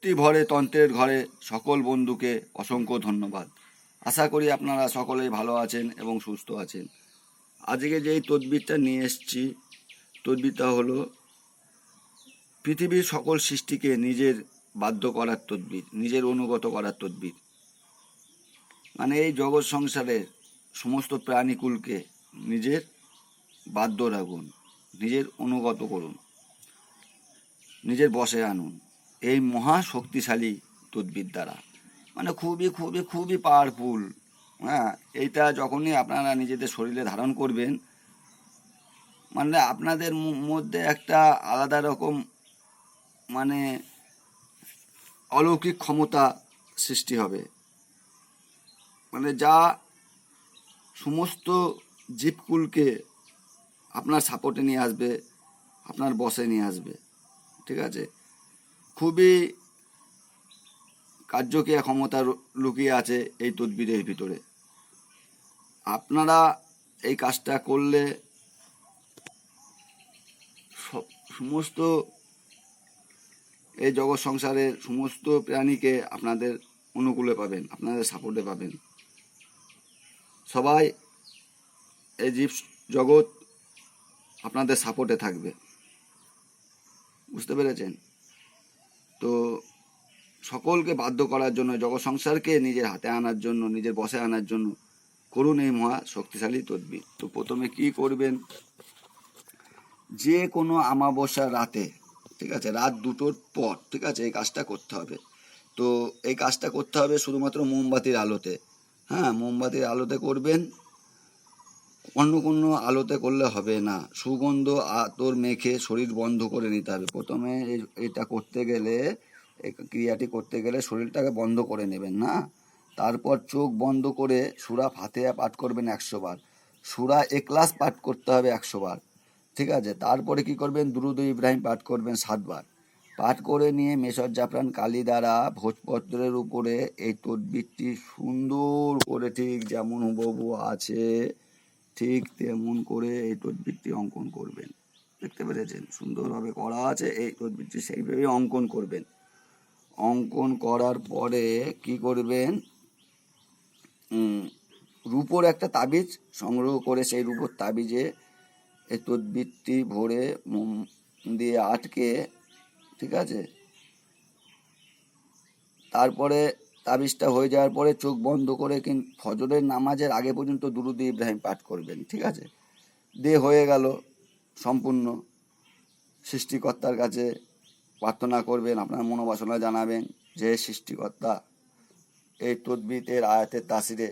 ভক্তি ভরে তন্ত্রের ঘরে সকল বন্ধুকে অসংখ্য ধন্যবাদ। আশা করি আপনারা সকলেই ভালো আছেন এবং সুস্থ আছেন। আজকে যেই তদবিরটা নিয়ে এসেছি, তদবিরটা হলো পৃথিবীর সকল সৃষ্টিকে নিজের বাধ্য করার তদবির, নিজের অনুগত করার তদবির। মানে এই জগৎ সংসারের সমস্ত প্রাণীকুলকে নিজের বাধ্য রাখুন, নিজের অনুগত করুন, নিজের বশে আনুন এই মহা শক্তিশালী তদবির দ্বারা। মানে খুবই খুবই খুবই পাওয়ারফুল। হ্যাঁ, এইটা যখনই আপনারা নিজেদের শরীরে ধারণ করবেন, মানে আপনাদের মধ্যে একটা আলাদা রকম মানে অলৌকিক ক্ষমতা সৃষ্টি হবে, মানে যা সমস্ত জীবকুলকে আপনার সাপোর্টে নিয়ে আসবে, আপনার বশে নিয়ে আসবে। ঠিক আছে, খুবই কার্যকরী ক্ষমতা লুকিয়ে আছে এই তদবিরের ভিতরে। আপনারা এই কাজটা করলে সমস্ত এই জগৎ সংসারের সমস্ত প্রাণীকে আপনাদের অনুকূলে পাবেন, আপনাদের সাপোর্টে পাবেন। সবাই এই জীব জগৎ আপনাদের সাপোর্টে থাকবে, বুঝতে পেরেছেন? তো সকলকে বাধ্য করার জন্য, জগৎ সংসারকে নিজের হাতে আনার জন্য, নিজের বশে আনার জন্য করুন এই মহা শক্তিশালী তদবির। তো প্রথমে কি করবেন, যে কোনো অমাবস্যার রাতে, ঠিক আছে, রাত 2টোর পর, ঠিক আছে, এই কাজটা করতে হবে। তো এই কাজটা করতে হবে শুধুমাত্র মোমবাতির আলোতে। হ্যাঁ, মোমবাতির আলোতে করবেন, অন্য কোনো আলোতে করলে হবে না। সুগন্ধ আতর মেখে শরীর বন্ধ করে নিতে হবে। প্রথমে এটা করতে গেলে, এই ক্রিয়াটি করতে গেলে শরীরটাকে বন্ধ করে নেবেন না। তারপর চোখ বন্ধ করে সূরা ফাতিহা পাঠ করবেন 100 বার, সূরা ইখলাস পাঠ করতে হবে 100 বার। ঠিক আছে, তারপরে কি করবেন, দুরূদ ইব্রাহিম পাঠ করবেন 7 বার। পাঠ করে নিয়ে মেসর জাফরান কালি দ্বারা ভোজপত্রের উপরে এই তদবিরটি সুন্দর করে, ঠিক যেমন হুবহু আছে ঠিক তেমন করে এই তদবিরটি অঙ্কন করবেন। দেখতে পেরেছেন, সুন্দরভাবে করা আছে। এই তদবিরটি সেইভাবে অঙ্কন করবেন। অঙ্কন করার পরে কি করবেন, রূপোর একটা তাবিজ সংগ্রহ করে সেই রূপোর তাবিজে এই তদবিরটি ভরে মোম দিয়ে আটকে, ঠিক আছে, তারপরে তাবিজটা হয়ে যাওয়ার পরে চোখ বন্ধ করে ফজরের নামাজের আগে পর্যন্ত দুরূদ ইব্রাহিম পাঠ করবেন। ঠিক আছে, হয়ে গেল সম্পূর্ণ। সৃষ্টিকর্তার কাছে প্রার্থনা করবেন, আপনার মনোবাসনা জানাবেন যে সৃষ্টিকর্তা, এই তদবিরের আয়াতের তাসিরে,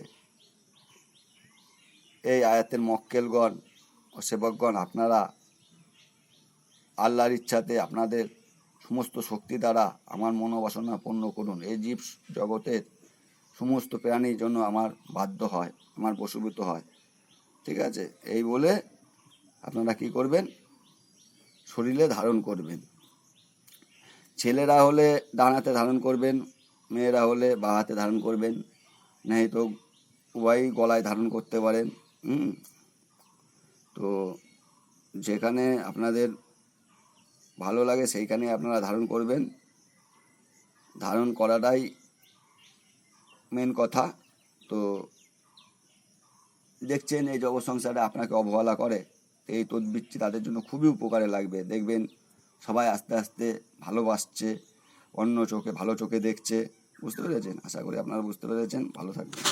এই আয়াতের মক্কেলগণ ও সেবকগণ, আপনারা আল্লাহর ইচ্ছাতে আপনাদের সমস্ত শক্তি দ্বারা আমার মনোবাসনা পূর্ণ করুন। এই জীব জগতের সমস্ত প্রাণীর জন্য আমার বাধ্য হয়, আমার বশীভূত হয়। ঠিক আছে, এই বলে আপনারা কি করবেন, শরীরে ধারণ করবেন। ছেলেরা হলে ডান হাতে ধারণ করবেন, মেয়েরা হলে বাঁ হাতে ধারণ করবেন, নেই তো উভয়ই গলায় ধারণ করতে পারেন। তো যেখানে আপনাদের ভালো লাগে সেইখানে আপনারা ধারণ করবেন। ধারণ করাটাই মেন কথা। তো দেখছেন এই জগৎ সংসারে আপনাকে অবহেলা করে, এই তদবিরটি তাদের জন্য খুবই উপকারে লাগবে। দেখবেন সবাই আস্তে আস্তে ভালোবাসছে, অন্য চোখে, ভালো চোখে দেখছে। বুঝতে পেরেছেন? আশা করি আপনারা বুঝতে পেরেছেন। ভালো থাকবেন।